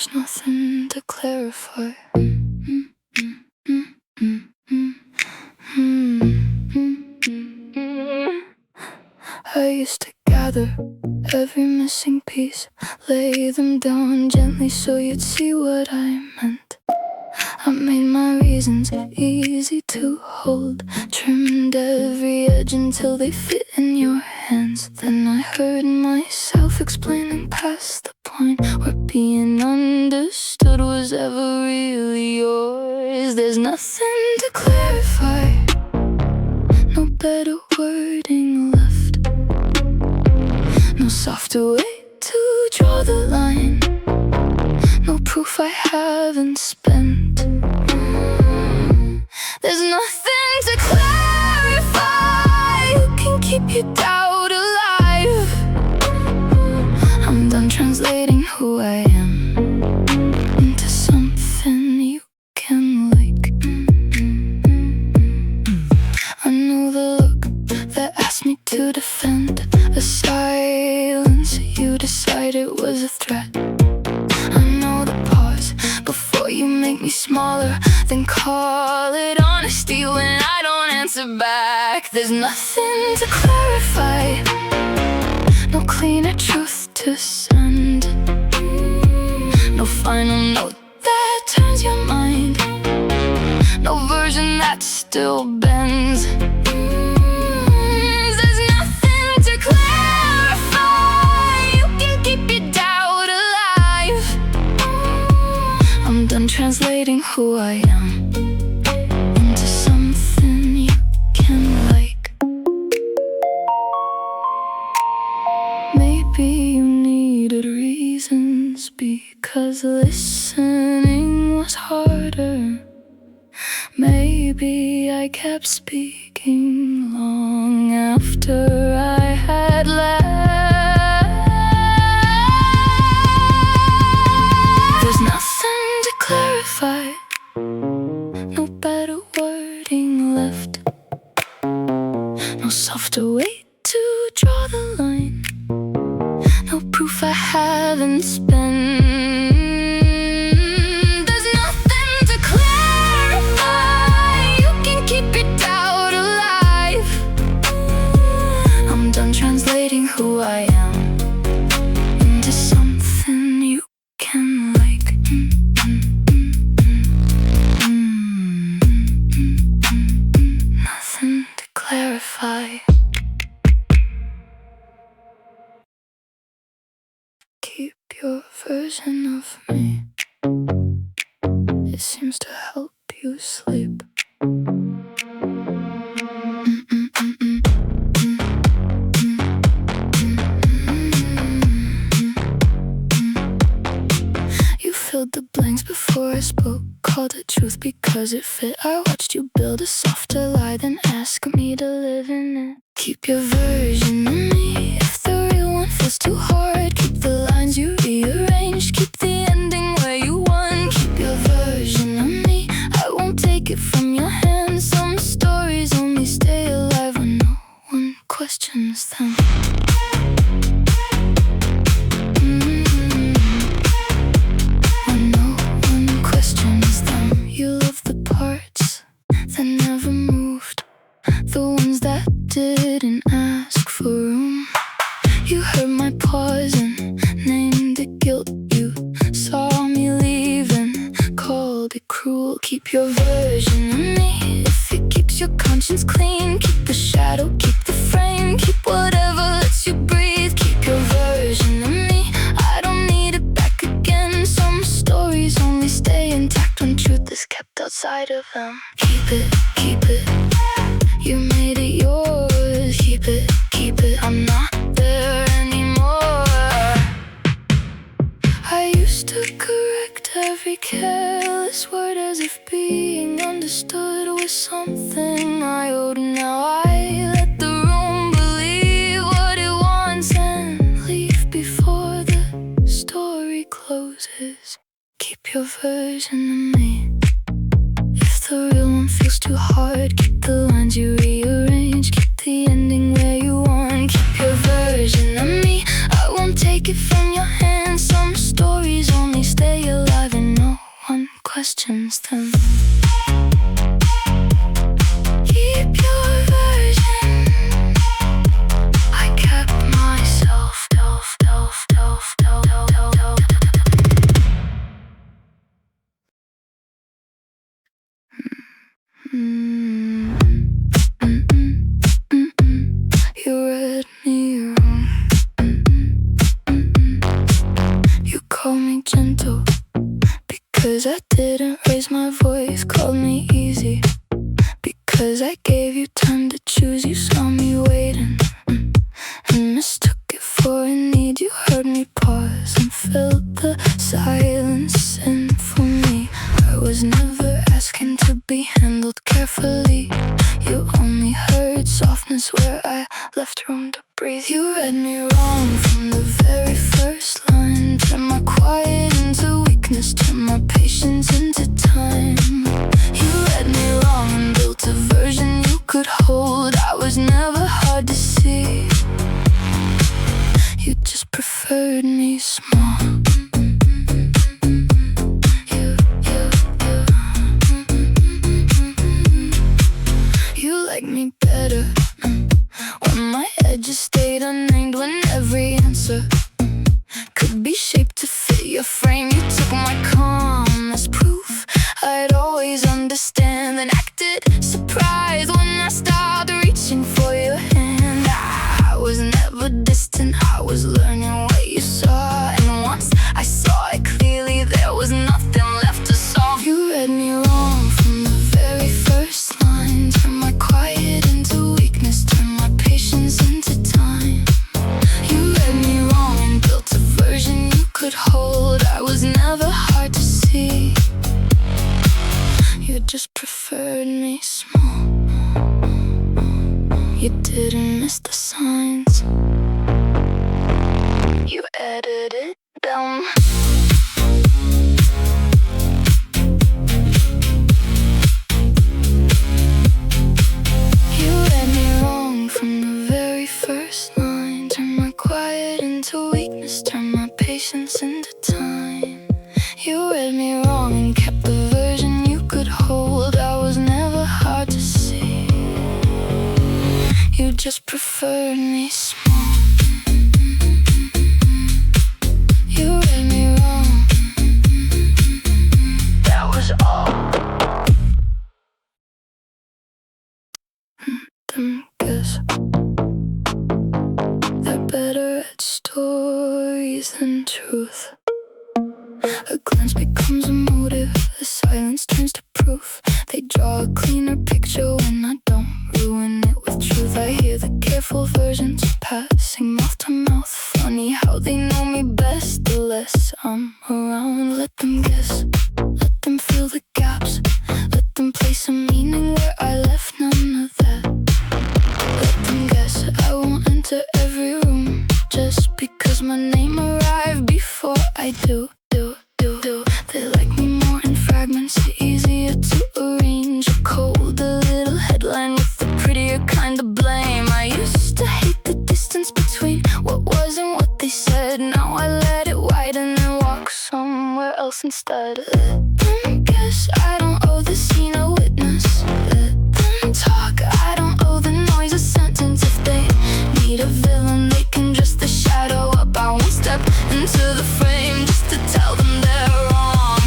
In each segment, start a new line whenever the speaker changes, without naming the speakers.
There's nothing to clarify. I used to gather every missing piece, lay them down gently so you'd see what I meant. I made my reasons easy to hold, trimmed every edge until they fit in your hands. Then I heard myself explaining past the point where being understood was ever really yours. There's nothing to clarify, no better wording left, no softer way to draw the line, no proof I haven't spent. There's nothing to clarify. You can keep your doubt alive. I'm done translating who I am into something you can like. I know the look that asked me to defend a silence you decided was a threat. You make me smaller, then call it honesty when I don't answer back. There's nothing to clarify, no cleaner truth to send, no final note that turns your mind, no version that still bends. There's nothing to clarify. You can keep your doubt alive. I'm done translating who I am into something you can like. Maybe you needed reasons because listening was harder. Maybe I kept speaking long after I had left. No better wording left, no softer way to draw the line, no proof I haven't spent. There's nothing to clarify. You can keep your doubt alive. I'm done translating who I am into something you can like. Clarify. Keep your version of me. It seems to help you sleep. You filled the blanks before I spoke, called it truth because it fit. I watched you build a softer lie, then ask me to live in it. Keep your version of me. If the real one feels too hard, keep the lines you rearranged, keep the ending where you won. Keep your version of me. I won't take it from your hands. Some stories only stay alive when no one questions them. When no one questions them. You love the parts that never moved, the ones that didn't ask for room. You heard my pause and named it guilt. You saw me leaving, called it cruel. Keep your version of me. If it keeps your conscience clean, keep the shadow, keep the frame, keep whatever lets you breathe. Keep your version of me. I don't need it back again. Some stories only stay intact when truth is kept outside of them. Keep it, keep it. You made it yours. Keep it, keep it. I'm not there anymore. I used to correct every careless word as if being understood was something I owed. Now I let the room believe what it wants and leave before the story closes. Keep your version of me. If the real one feels too hard, keep the lines you rearrange, keep the ending where you want. Keep your version of me. I won't take it from your hands. Some stories only stay alive questions then. Keep your version. I kept myself. You read me wrong. You called me gentle because I didn't raise my voice. Called me easy because I gave you time to choose. You saw me waiting and mistook it for a need. You heard me pause and filled the silence in for me. I was never asking to be handled carefully. You only heard softness where I left room to breathe. You read me wrong from the very first line. Turned my quiet into weakness, turned my patience into time. You read me wrong and built a version you could hold. I was never hard to see. You just preferred me small. You like me better when my edges stayed unnamed, when every answer could be shaped to fit your frame. You took my calm as proof I'd always understand, then acted surprised when I stopped reaching for your hand. I was never distant, I was learning what you saw, and once I saw it clearly, there was nothing left to solve. You read me wrong from the very first line. Turned my quiet into weakness, turned my patience into time. You read me wrong and built a version you could hold. I was never hard to see. You just preferred me small. You didn't miss the signs. You edited them. You read me wrong from the very first line. Turned my quiet into weakness, turned my patience into time. You read me wrong and kept the version you could hold. I was never hard to see. You just preferred me small. You read me wrong. That was all. Them guess they're better at stories than truth. A glance becomes a motive, a silence turns to proof. They draw a cleaner picture when I don't ruin it with truth. I hear the careful versions passing mouth to mouth. Funny how they know me best. The less I'm around, let them guess. Let them fill the gaps. Let them place a meaning where I left none of that. Let them guess I won't enter every room just because my name arrived before I do. They like me more in fragments, easier to arrange. A colder little headline with the prettier kind of blame. I used to hate the distance between what was and what they said. Now I let it widen and walk somewhere else instead. Let them guess I don't owe the scene a witness. Let them talk, I don't owe the noise a sentence. If they need a villain, they can dress the shadow up. I won't step into the frame just to tell them they're wrong.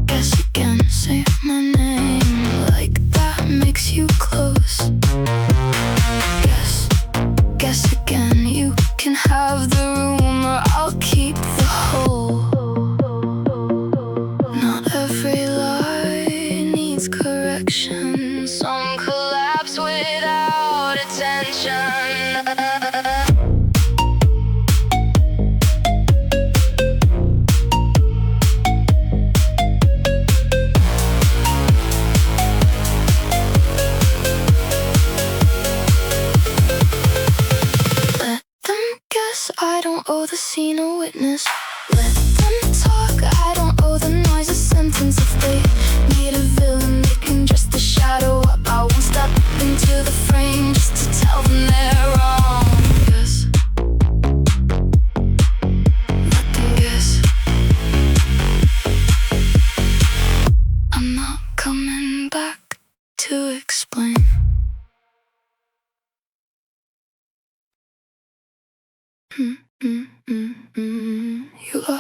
Guess again, say my name like that makes you close. Guess again, you can have the room or I'll keep the whole. Not every lie needs correction. Some collapse without attention. I don't owe the scene a witness. Let them talk, I don't owe the noise a sentence. If they need a villain, they can dress the shadow up. I won't step into the frame just to tell them they're wrong. Guess. Let them guess.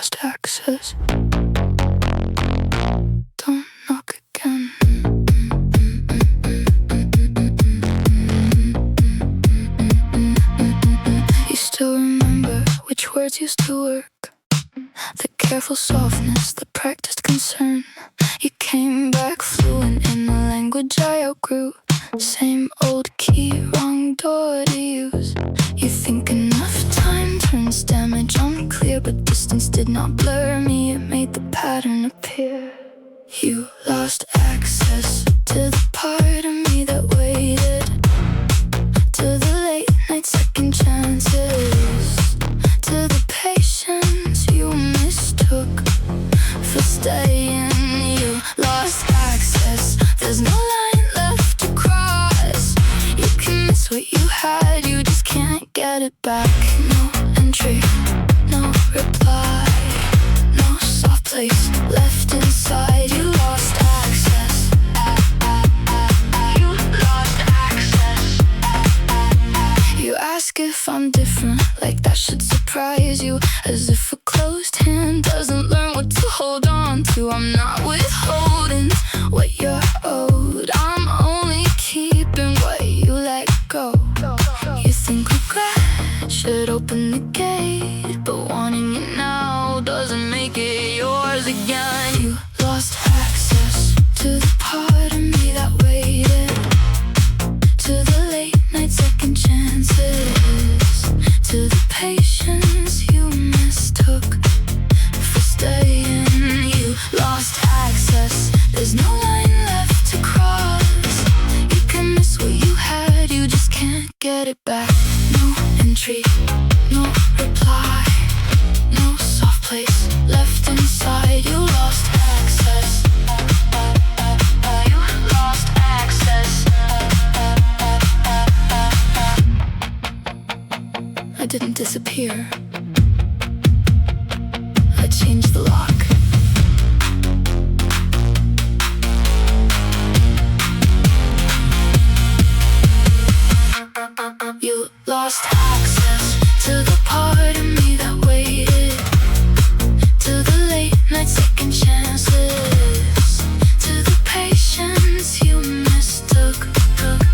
lost access. Don't knock again. You still remember which words used to work? The careful softness, the practiced concern. You came back fluent in the language I outgrew. Same old key, wrong door to use. You think enough time turns damage unclear, but distance did not blur me, it made the pattern appear. You lost access to the part of me that waited, to the late night second chances, to the patience you mistook for staying. You lost access, there's no line left to cross. You can miss what you had, you just can't get it back. No entry, no reply, no soft place left inside. You lost access. You lost access. You ask if I'm different, like that should surprise you. As if a closed hand doesn't learn what to hold on to. I'm not withholding what you're owed, I'm only keeping what you let go. You think regret should open the gate, but wanting it now doesn't make it yours again. You lost access to the part of me that waited, to the late night second chances, to the patience you mistook for staying. You lost access, there's no line left to cross. You can miss what you had, you just can't get it back. No entry, no reply, no soft place left inside. You lost access. You lost access. I didn't disappear, I changed the lock. You lost access to the part of me that waited, to the late night second chances, to the patience you mistook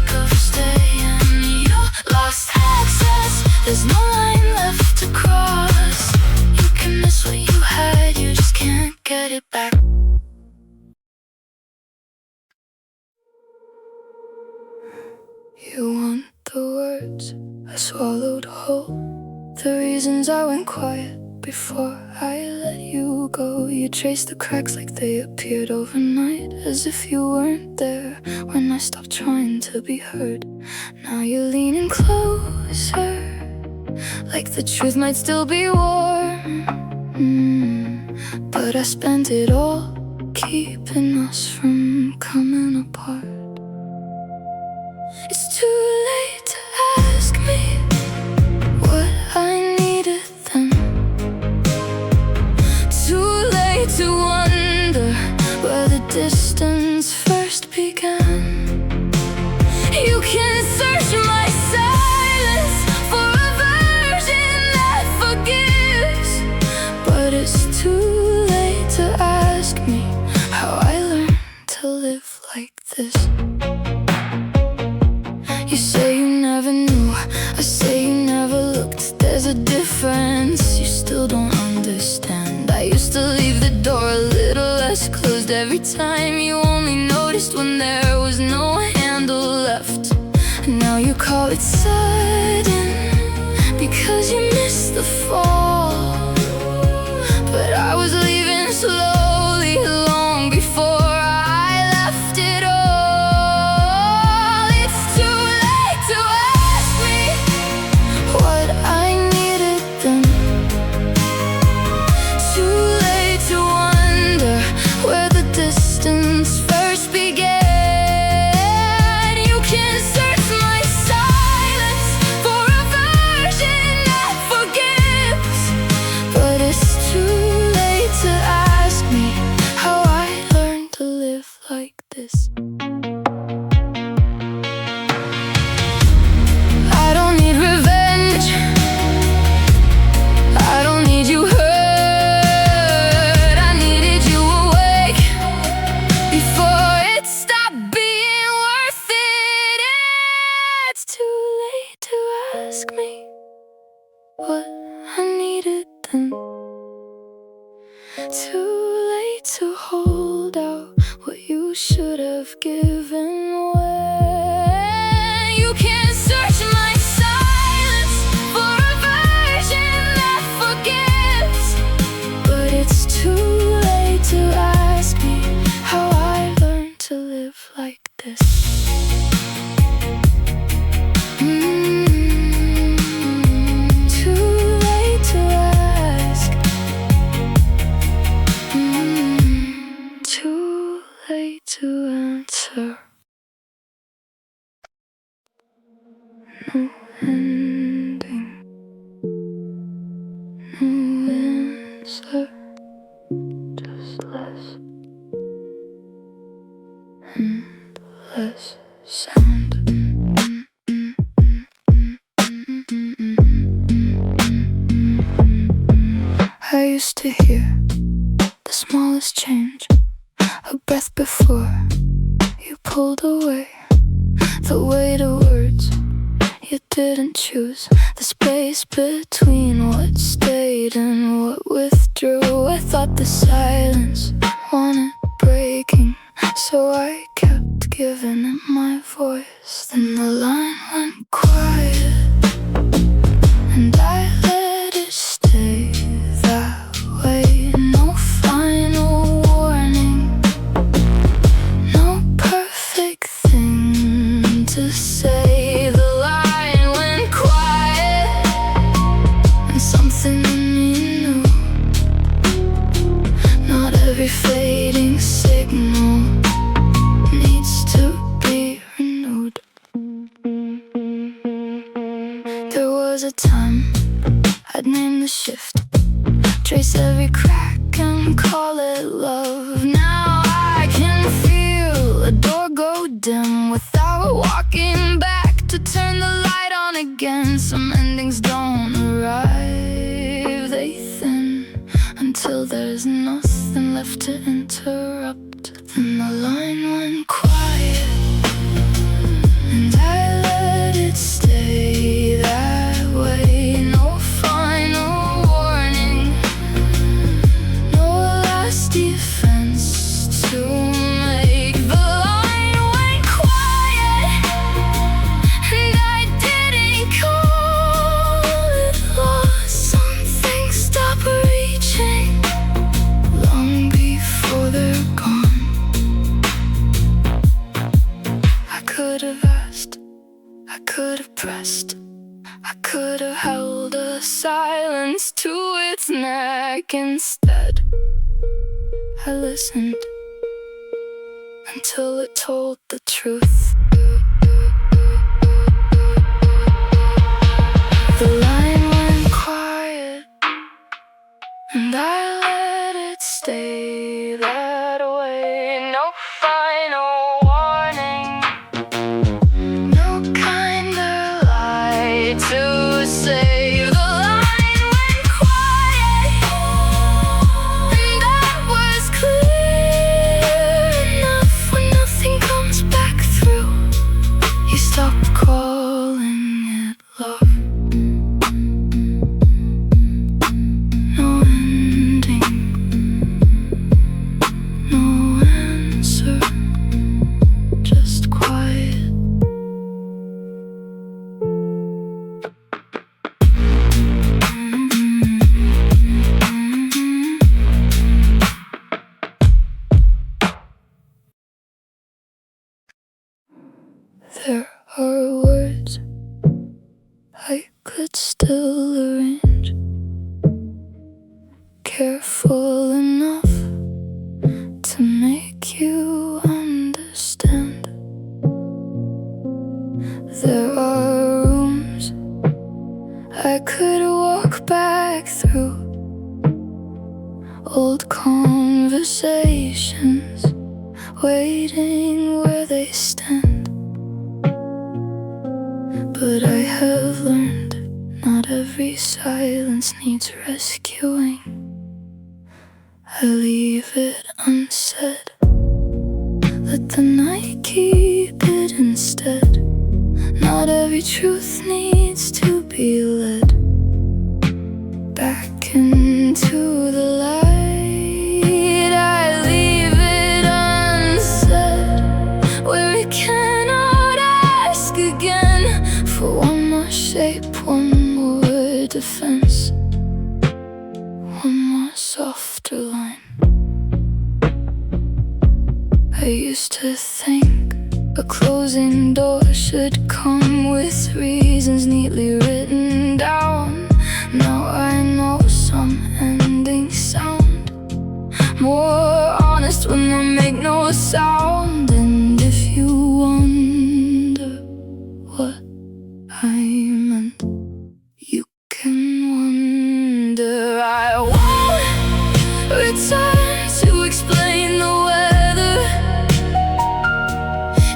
for staying. You lost access, there's no line left to cross. You can miss what you had, you just can't get it back. You want the words I swallowed whole, the reasons I went quiet before I let you go. You traced the cracks like they appeared overnight, as if you weren't there when I stopped trying to be heard. Now you're leaning closer, like the truth might still be warm. But I spent it all keeping us from coming apart. It's too late to ask me what I needed then, too late to wonder where the distance first began. You can search my silence for a version that forgives, but it's too late to ask me how I learned to live like this. You say you never knew, I say you never looked. There's a difference you still don't understand. I used to leave the door a little less closed every time. You only noticed when there was no handle left. Now you call it sudden because you missed the fall, but I was leaving slowly long before I left it all. It's too late to ask me what I needed then, too late to wonder where the distance first began. You can search my silence for a version that forgives, Too late to hold out what you should have given away. You can't search my silence for a version that forgives, but it's too late to ask me how I learned to live like this. Too late to ask. Too late to answer. No ending. No answer. Just less and less sound. I used to hear the smallest change, a breath before you pulled away. The weight of words you didn't choose, the space between what stayed and what withdrew. I thought the silence wanted breaking, so I kept giving it my voice. Then the line went quiet, and I let it stay that way. No final warning, no perfect thing to say. The line went quiet, and something in me knew not every fading signal needs to be renewed. There was a time I'd name the shift, trace every crack and call it love. Now I can feel a door go dim without walking back to turn the light on again. Some endings don't arrive, they thin until there's nothing left to interrupt. Then the line went quiet, and I let it stay that way. No final warning, no last defense to make. The line went quiet, and I didn't call it lost. Some things stop reaching long before they're gone. I could have asked, I could have pressed, I could have held a silence to its neck. Instead, I listened until it told the truth. The line went quiet, and I let it stay that way. No final warning, no kinder lie to say. The line went quiet, and that was clear enough. When nothing comes back through, you stop calling it love. No ending, no answer, just quiet. There are words I could still arrange, careful enough to make you understand. There are rooms I could walk back through, old conversations waiting where they stand. But I have learned not every silence needs rescuing. I leave it unsaid, let the night keep it instead. Not every truth needs to be led back into the light. softer line. I used to think a closing door should come with reasons neatly written down. Now I know some endings sound more honest when they make no sound. And if you wonder what I meant, you can wonder. I won't return to explain the weather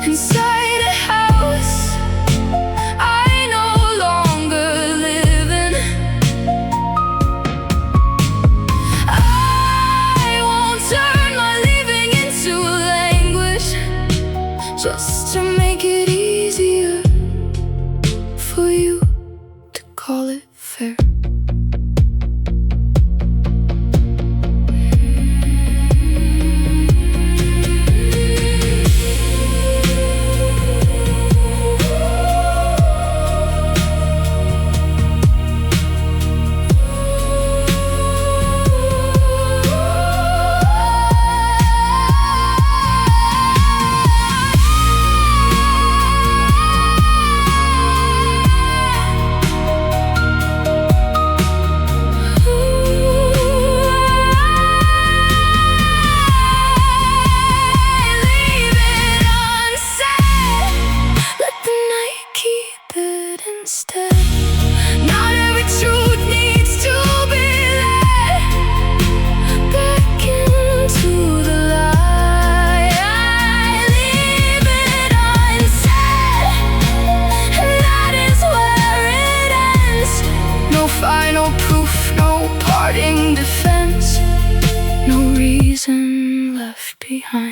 inside a house I no longer live in. I won't turn my leaving into language just to make it easier for you to call it fair. Instead, not every truth needs to be led back into the light. I leave it unsaid, and that is where it ends. No final proof, no parting defense, no reason left behind.